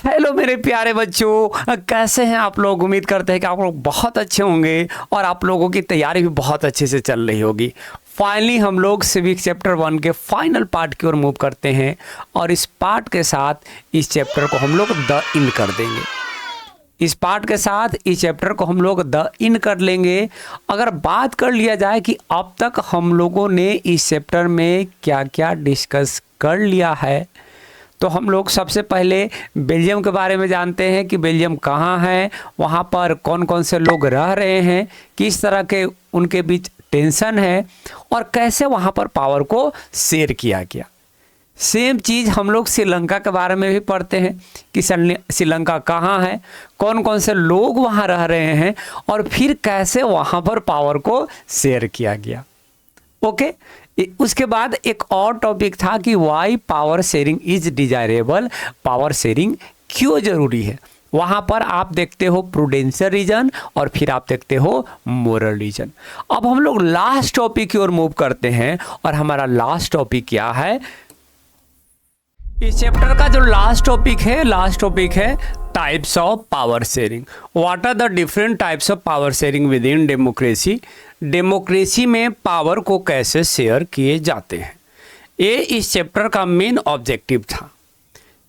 Hello मेरे प्यारे बच्चों, कैसे हैं आप लोग। उम्मीद करते हैं कि आप लोग बहुत अच्छे होंगे और आप लोगों की तैयारी भी बहुत अच्छे से चल रही होगी। फाइनली हम लोग सिविक चैप्टर 1 के फाइनल पार्ट की ओर मूव करते हैं और इस पार्ट के साथ इस चैप्टर को हम लोग द इन कर देंगे। इस पार्ट के साथ इस चैप्टर को हम लोग द इन कर लेंगे। अगर बात कर लिया जाए कि अब तक हम लोगों ने इस चैप्टर में क्या क्या डिस्कस कर लिया है, तो हम लोग सबसे पहले बेल्जियम के बारे में जानते हैं कि बेल्जियम कहाँ है, वहाँ पर कौन कौन से लोग रह रहे हैं, किस तरह के उनके बीच टेंशन है और कैसे वहाँ पर पावर को शेयर किया गया। सेम चीज़ हम लोग श्रीलंका के बारे में भी पढ़ते हैं कि श्रीलंका कहाँ है, कौन कौन से लोग वहाँ रह रहे हैं और फिर कैसे वहाँ पर पावर को शेयर किया गया। ओके, उसके बाद एक और टॉपिक था कि why power sharing is desirable, power sharing क्यों जरूरी है। वहाँ पर आप देखते हो प्रूडेंशियल रीजन और फिर आप देखते हो मोरल रीजन। अब हम लोग लास्ट टॉपिक की ओर मूव करते हैं और हमारा लास्ट टॉपिक क्या है। इस चैप्टर का जो लास्ट टॉपिक है types of power sharing. What are the different types of power sharing within democracy. Democracy में पावर को कैसे शेयर किए जाते हैं, ये इस चैप्टर का मेन ऑब्जेक्टिव था।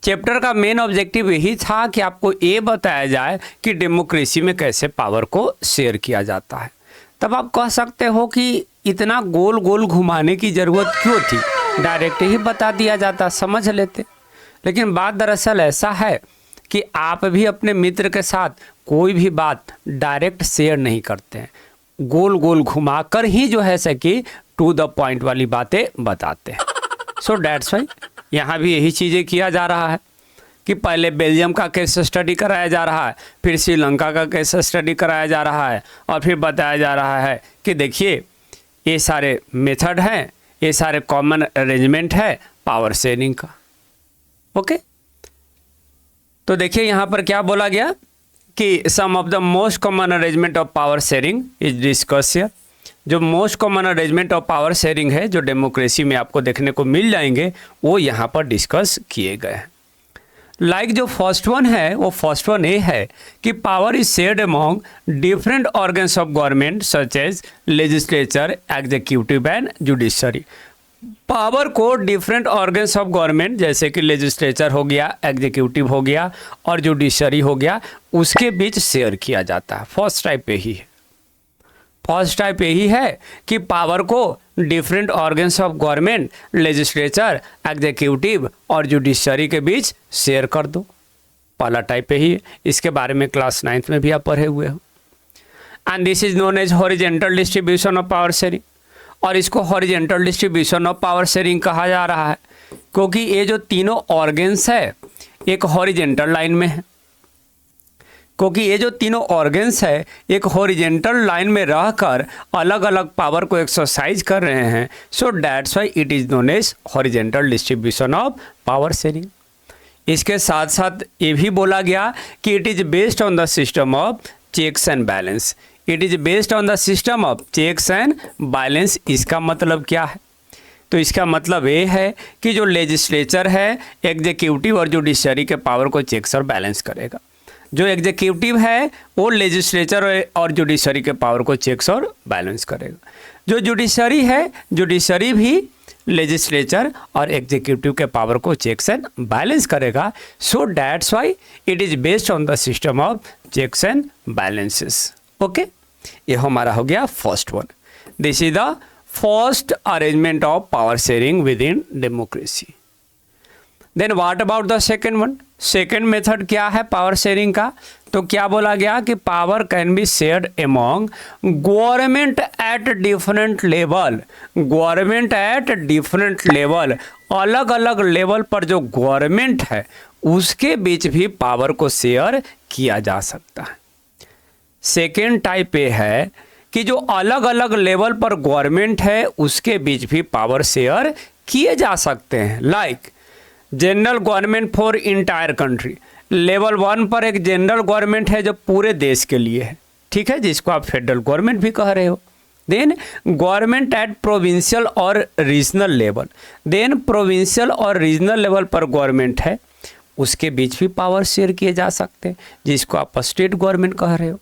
चैप्टर का मेन ऑब्जेक्टिव यही था कि आपको ये बताया जाए कि डेमोक्रेसी में कैसे पावर को शेयर किया जाता है। तब आप कह सकते हो कि इतना गोल गोल घुमाने की ज़रूरत क्यों थी, डायरेक्ट ही बता दिया जाता, समझ लेते। लेकिन बात दरअसल ऐसा है कि आप भी अपने मित्र के साथ कोई भी बात डायरेक्ट शेयर नहीं करते हैं, गोल गोल घुमाकर ही जो है कि टू द पॉइंट वाली बातें बताते हैं। सो दैट्स वाई यहाँ भी यही चीज़ें किया जा रहा है कि पहले बेल्जियम का केस स्टडी कराया जा रहा है, फिर श्रीलंका का केस स्टडी कराया जा रहा है और फिर बताया जा रहा है कि देखिए ये सारे मेथड हैं, ये सारे कॉमन अरेंजमेंट है पावर शेयरिंग का। ओके, तो देखिए यहाँ पर क्या बोला गया कि some of the most common arrangement of power sharing is discuss here. जो most common arrangement of power sharing है जो डेमोक्रेसी में आपको देखने को मिल जाएंगे वो यहाँ पर डिस्कस किए गए हैं। लाइक जो फर्स्ट वन है वो फर्स्ट वन ये है कि power is shared among different organs of government such as legislature, executive and judiciary. Power को डिफरेंट ऑर्गन्स ऑफ गवर्नमेंट जैसे कि लेजिस्लेचर हो गया, एग्जीक्यूटिव हो गया और जुडिशरी हो गया, उसके बीच शेयर किया जाता है। फर्स्ट टाइप यही है कि पावर को different organs of government, legislature, executive और जुडिशरी के बीच शेयर कर दो। पहला टाइप यही है, इसके बारे में क्लास 9th में भी आप पढ़े हुए हो। And this is known as horizontal distribution of power sharing. और इसको horizontal distribution of power sharing कहा जा रहा है क्योंकि ये जो तीनों ऑर्गन्स है एक हॉरिजेंटल लाइन में है, क्योंकि ये जो तीनों ऑर्गन्स है एक हॉरिजेंटल लाइन में रहकर अलग अलग पावर को एक्सरसाइज कर रहे हैं। So that's why it is known as horizontal distribution of power sharing. इसके साथ साथ ये भी बोला गया कि it is based on the system of checks and balance. It is based on the system of checks and balance. इसका मतलब क्या है, तो इसका मतलब ये है कि जो लेजिस्लेचर है, एग्जीक्यूटिव और जुडिशरी के पावर को चेक्स और बैलेंस करेगा। जो एग्जीक्यूटिव है वो लेजिस्लेचर और जुडिशरी के पावर को चेक्स और बैलेंस करेगा। जो जुडिशरी है, जुडिशरी भी लेजिस्लेचर और एग्जीक्यूटिव के पावर को चेक्स एंड बैलेंस करेगा। So that's why it is based on the system of checks and balances. Okay, ये हमारा हो गया first one. This is the first arrangement of power sharing within democracy. Then what about the second one. Second method क्या है power sharing का, तो क्या बोला गया कि power can be shared among government at different level. Government at different level, अलग अलग लेवल पर जो गवर्नमेंट है उसके बीच भी पावर को शेयर किया जा सकता है। सेकेंड टाइप ये है कि जो अलग अलग लेवल पर गवर्नमेंट है उसके बीच भी पावर शेयर किए जा सकते हैं। Like general government for entire country. Level 1 पर एक जनरल गवर्नमेंट है जो पूरे देश के लिए है, ठीक है, जिसको आप फेडरल गवर्नमेंट भी कह रहे हो। देन गवर्नमेंट एट प्रोविंशियल और रीजनल लेवल। देन प्रोविंशियल और रीजनल लेवल पर गवर्नमेंट है, उसके बीच भी पावर शेयर किए जा सकते हैं, जिसको आप स्टेट गवर्नमेंट कह रहे हो।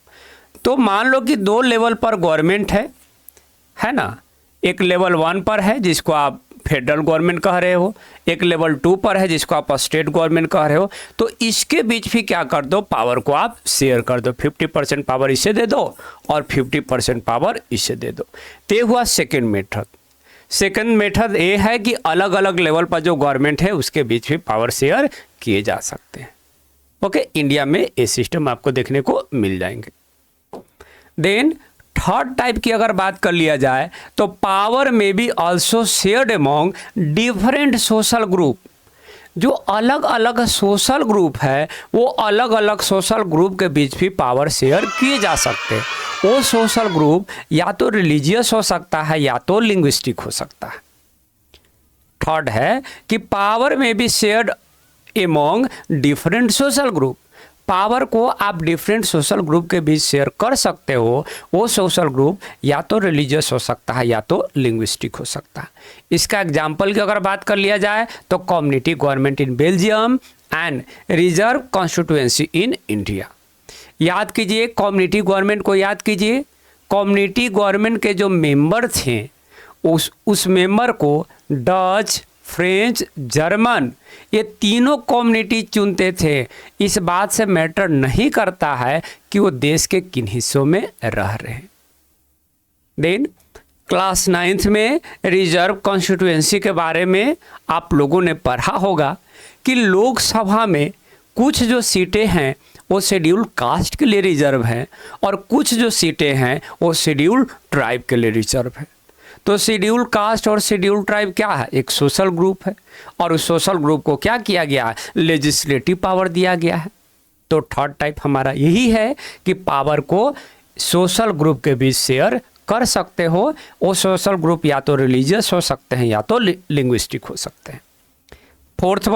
तो मान लो कि 2 लेवल पर गवर्नमेंट है ना। एक लेवल 1 पर है जिसको आप फेडरल गवर्नमेंट कह रहे हो, एक लेवल 2 पर है जिसको आप स्टेट गवर्नमेंट कह रहे हो। तो इसके बीच भी क्या कर दो, पावर को आप शेयर कर दो, 50% पावर इसे दे दो और 50% पावर इसे दे दो। तो ये हुआ सेकेंड मेथड। सेकेंड मेथड ये है कि अलग अलग लेवल पर जो गवर्नमेंट है उसके बीच भी पावर शेयर किए जा सकते हैं। ओके, इंडिया में ये सिस्टम आपको देखने को मिल जाएंगे। देन थर्ड टाइप की अगर बात कर लिया जाए तो पावर में be also shared among different social group. जो अलग अलग सोशल ग्रुप है वो अलग अलग सोशल ग्रुप के बीच भी पावर शेयर किए जा सकते हैं। वो सोशल ग्रुप या तो रिलीजियस हो सकता है या तो लिंग्विस्टिक हो सकता है। थर्ड है कि पावर में be shared among different social group. Power को आप डिफरेंट सोशल ग्रुप के बीच शेयर कर सकते हो। वो सोशल ग्रुप या तो रिलीजियस हो सकता है या तो लिंग्विस्टिक हो सकता है। इसका एग्जाम्पल की अगर बात कर लिया जाए तो community government in Belgium and reserve constituency in India. याद कीजिए, कम्युनिटी गवर्नमेंट को याद कीजिए। कम्युनिटी गवर्नमेंट के जो मेंबर थे उस मेंबर को डच, फ्रेंच, जर्मन ये तीनों कम्युनिटी चुनते थे। इस बात से मैटर नहीं करता है कि वो देश के किन हिस्सों में रह रहे हैं। देन क्लास 9th में रिजर्व कॉन्स्टिट्यूएंसी के बारे में आप लोगों ने पढ़ा होगा कि लोकसभा में कुछ जो सीटें हैं वो शेड्यूल कास्ट के लिए रिजर्व हैं और कुछ जो सीटें हैं वो शेड्यूल ट्राइब के लिए रिजर्व है। तो शेड्यूल कास्ट और शेड्यूल ट्राइब क्या है, एक सोशल ग्रुप है और उस सोशल ग्रुप को क्या किया गया है, लेजिस्लेटिव पावर दिया गया है। तो थर्ड टाइप हमारा यही है कि पावर को सोशल ग्रुप के बीच शेयर कर सकते हो। वो सोशल ग्रुप या तो रिलीजियस हो सकते हैं या तो लिंग्विस्टिक हो सकते हैं। फोर्थ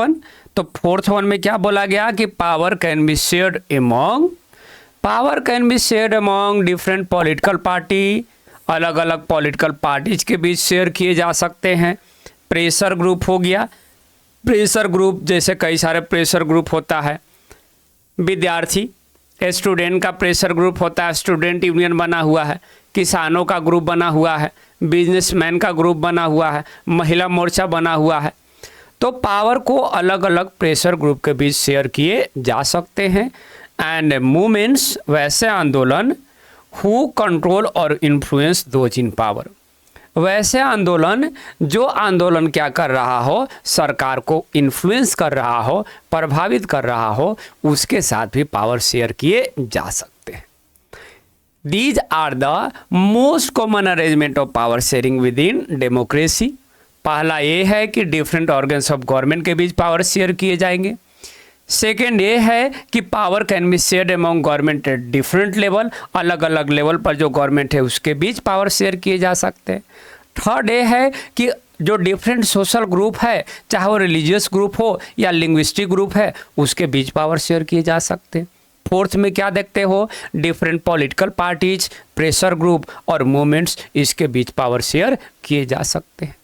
वन में क्या बोला गया कि power can be shared among different political party. अलग अलग पॉलिटिकल पार्टीज के बीच शेयर किए जा सकते हैं। प्रेशर ग्रुप हो गया, प्रेशर ग्रुप जैसे कई सारे प्रेशर ग्रुप होता है। विद्यार्थी स्टूडेंट का प्रेशर ग्रुप होता है, स्टूडेंट यूनियन बना हुआ है। किसानों का ग्रुप बना हुआ है, बिजनेसमैन का ग्रुप बना हुआ है, महिला मोर्चा बना हुआ है। तो पावर को अलग अलग प्रेशर ग्रुप के बीच शेयर किए जा सकते हैं। एंड मूवमेंट्स वैसे आंदोलन हु कंट्रोल और इन्फ्लुएंस दोज इन पावर। वैसे आंदोलन जो आंदोलन क्या कर रहा हो, सरकार को इन्फ्लुएंस कर रहा हो, प्रभावित कर रहा हो, उसके साथ भी पावर शेयर किए जा सकते हैं। These are the most common arrangement of power sharing within democracy. पहला ये है कि डिफरेंट ऑर्गन्स ऑफ गवर्नमेंट के बीच पावर शेयर किए जाएंगे। सेकेंड ये है कि power can be shared among government at different level. अलग अलग लेवल पर जो गवर्नमेंट है उसके बीच पावर शेयर किए जा सकते हैं। थर्ड ये है कि जो डिफरेंट सोशल ग्रुप है, चाहे वो रिलीजियस ग्रुप हो या लिंग्विस्टिक ग्रुप है, उसके बीच पावर शेयर किए जा सकते हैं। फोर्थ में क्या देखते हो, different political parties, pressure group और मूवमेंट्स, इसके बीच पावर शेयर किए जा सकते हैं।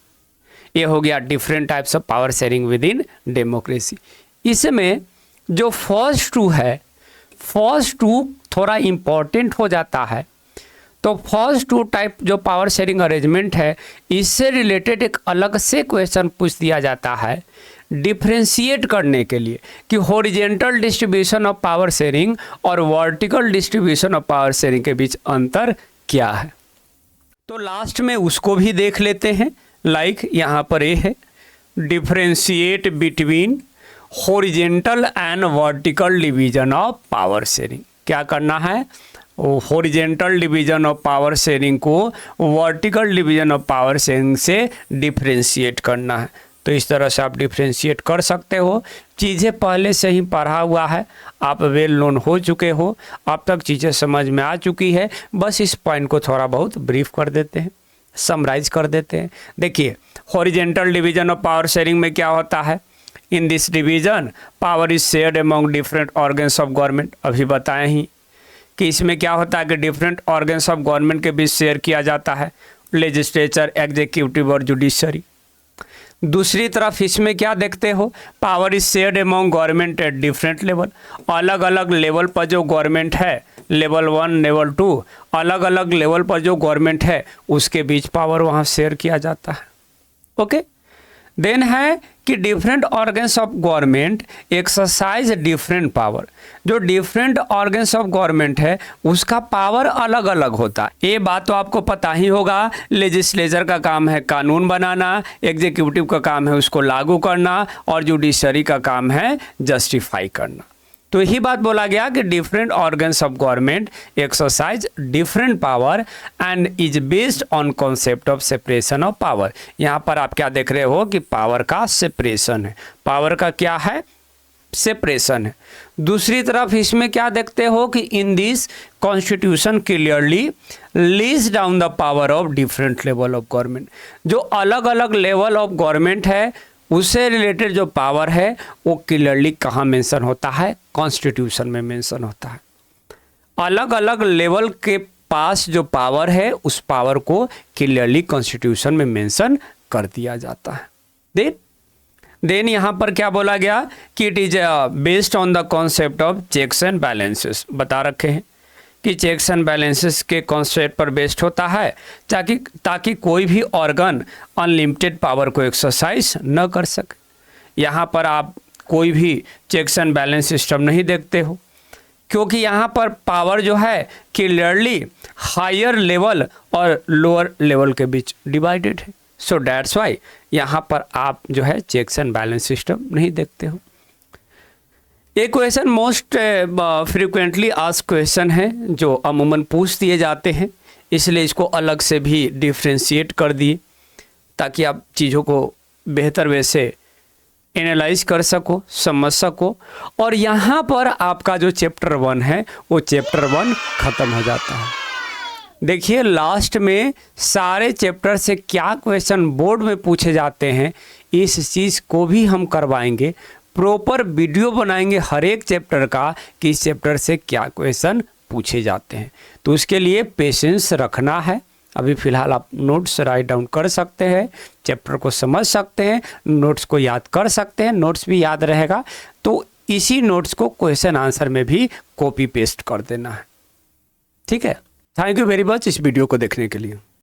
ये हो गया different types of power sharing within democracy. इसमें जो फर्स्ट टू थोड़ा इम्पॉर्टेंट हो जाता है। तो फर्स्ट 2 टाइप जो पावर शेयरिंग अरेंजमेंट है, इससे रिलेटेड एक अलग से क्वेश्चन पूछ दिया जाता है डिफरेंशिएट करने के लिए कि horizontal distribution of power sharing और vertical distribution of power sharing के बीच अंतर क्या है। तो लास्ट में उसको भी देख लेते हैं। लाइक यहाँ पर ये है, differentiate between horizontal and vertical division of power sharing. क्या करना है, horizontal division of power sharing को vertical division of power sharing से डिफरेंशिएट करना है। तो इस तरह से आप डिफरेंशिएट कर सकते हो। चीज़ें पहले से ही पढ़ा हुआ है, आप वेल नोन हो चुके हो, अब तक चीज़ें समझ में आ चुकी है। बस इस पॉइंट को थोड़ा बहुत ब्रीफ कर देते हैं, समराइज कर देते हैं। देखिए, horizontal division of power sharing में क्या होता है, in this division power is shared among different organs of government. अभी बताएं ही कि इसमें क्या होता है कि डिफरेंट ऑर्गन्स ऑफ गवर्नमेंट के बीच शेयर किया जाता है, लेजिस्लेचर, एग्जीक्यूटिव और जुडिशरी। दूसरी तरफ इसमें क्या देखते हो, power is shared among government at different level. अलग अलग लेवल पर जो गवर्नमेंट है, लेवल 1 लेवल 2, अलग अलग लेवल पर जो गवर्नमेंट है उसके बीच पावर वहाँ शेयर किया जाता है। ओके, देन है कि different organs of government exercise different power. जो डिफरेंट ऑर्गन्स ऑफ गवर्नमेंट है उसका पावर अलग अलग होता है। ये बात तो आपको पता ही होगा। लेजिस्लेचर का काम है कानून बनाना, एग्जीक्यूटिव का काम है उसको लागू करना, और जुडिशरी का काम है जस्टिफाई करना। तो यही बात बोला गया कि different organs of government exercise different power and is based on concept of separation of power. यहाँ पर आप क्या देख रहे हो कि पावर का सेपरेशन है, पावर का क्या है, सेपरेशन है। दूसरी तरफ इसमें क्या देखते हो कि in this constitution clearly lays down the power of different level of government. जो अलग अलग लेवल ऑफ गवर्नमेंट है उससे रिलेटेड जो पावर है वो क्लियरली कहाँ मेंशन होता है, कॉन्स्टिट्यूशन में मेंशन होता है। अलग अलग लेवल के पास जो पावर है उस पावर को क्लियरली कॉन्स्टिट्यूशन में मेंशन कर दिया जाता है। देन यहाँ पर क्या बोला गया कि it is based on the concept of checks and balances. बता रखे हैं कि चेक्स एंड बैलेंसेस के कॉन्सेप्ट पर बेस्ड होता है ताकि कोई भी ऑर्गन अनलिमिटेड पावर को एक्सरसाइज न कर सके। यहाँ पर आप कोई भी चेक्स एंड बैलेंस सिस्टम नहीं देखते हो, क्योंकि यहाँ पर पावर जो है क्लियरली हायर लेवल और लोअर लेवल के बीच डिवाइडेड है। सो दैट्स वाई यहाँ पर आप जो है चेक्स एंड बैलेंस सिस्टम नहीं देखते हो। एक question most frequently asked question है जो अमूमन पूछ दिए जाते हैं, इसलिए इसको अलग से भी डिफ्रेंशिएट कर दिए ताकि आप चीज़ों को बेहतर वे से एनालाइज कर सको, समझ सको। और यहाँ पर आपका जो चैप्टर 1 है वो चैप्टर 1 ख़त्म हो जाता है। देखिए लास्ट में सारे चैप्टर से क्या क्वेश्चन बोर्ड में पूछे जाते हैं इस चीज़ को भी हम करवाएंगे। प्रॉपर वीडियो बनाएंगे हर एक चैप्टर का कि इस चैप्टर से क्या क्वेश्चन पूछे जाते हैं। तो उसके लिए पेशेंस रखना है। अभी फ़िलहाल आप नोट्स राइट डाउन कर सकते हैं, चैप्टर को समझ सकते हैं, नोट्स को याद कर सकते हैं, नोट्स भी याद रहेगा तो इसी नोट्स को क्वेश्चन आंसर में भी कॉपी पेस्ट कर देना है। ठीक है, थैंक यू वेरी मच इस वीडियो को देखने के लिए।